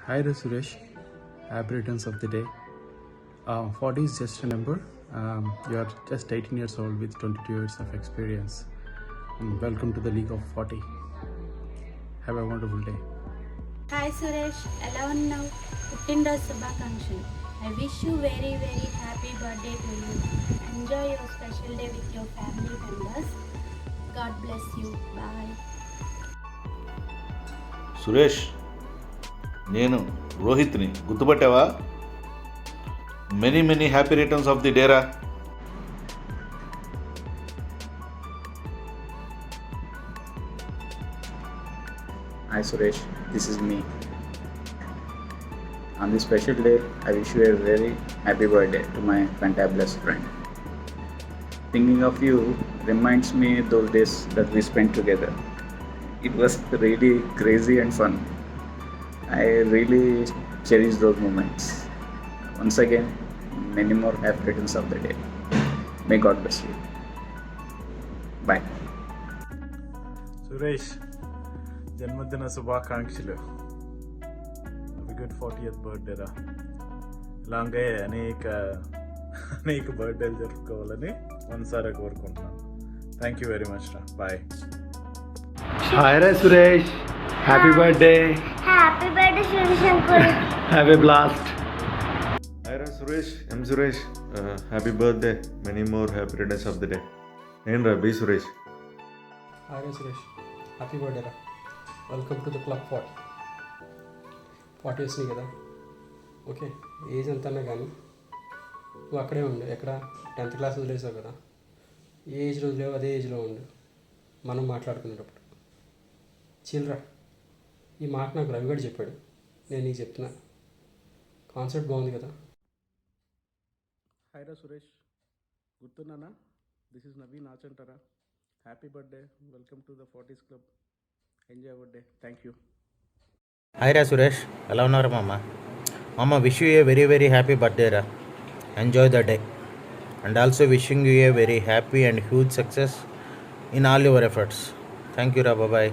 Hi there, Suresh. Happy returns of the day. 40 is just a number. You are just 18 years old with 22 years of experience. Welcome to the League of 40. Have a wonderful day. Hi Suresh, ఎలా ఉన్నావు? పుట్టినరోజు శుభాకాంక్షలు. I wish you very happy birthday to you. Enjoy your special day with your family members. God bless you. Bye. Suresh, నేను రోహిత్ని గుర్తుపట్టావా? Many happy returns of the డేరా. Hi Suresh, this is me. On this special day, I wish you a very happy birthday to my fantabulous friend. Thinking of you reminds me those days that we spent together. It was really crazy and fun. I really cherish those moments. Once again, many more happy returns of the day. May God bless you. Bye. Suresh, జన్మదిన శుభాకాంక్షలు. Good 40th birthday రా. ఇలాగే అనేక బర్త్డేలు జరుపుకోవాలని మనసారా కోరుకుంటున్నాను. Thank you very much రా. బాయ్. హాయ్ రా Suresh, happy birthday. Happy birthday Shivashankar. Have a blast. Hi రా Suresh, Suresh, happy birthday, many more happy returns of the day. నేను రా బి సురేష్. హాయ్ రా సురేష్, హ్యాపీ బర్త్డే రా. వెల్కమ్ టు ద క్లబ్ 40 వచ్చినాయి కదా. Okay, age ఎంతన్నా కానీ నువ్వు అక్కడే ఉండు. ఎక్కడ 10th క్లాస్ వదిలేసావు కదా, ఏ ఏజ్ వదిలేవు అదే ఏజ్లో ఉండు. మనం మాట్లాడుకునేటప్పుడు చిల్రా. ఈ మాట నాకు రవి గారు చెప్పాడు, నేను నీకు చెప్తున్నా. కాన్సెప్ట్ బాగుంది కదా. హాయ్ రా సురేష్, గుర్తున్నానా? దిస్ ఇస్ నవీన్ ఆచంటారా. Happy birthday. Welcome to the 40s club. Enjoy our day. Thank you. Hi రా సురేష్, ఎలా ఉన్నారు మామ? Wish you a very happy birthday రా. Enjoy the day and also wishing you a very happy and huge success in all your efforts. Thank you రా. Bye.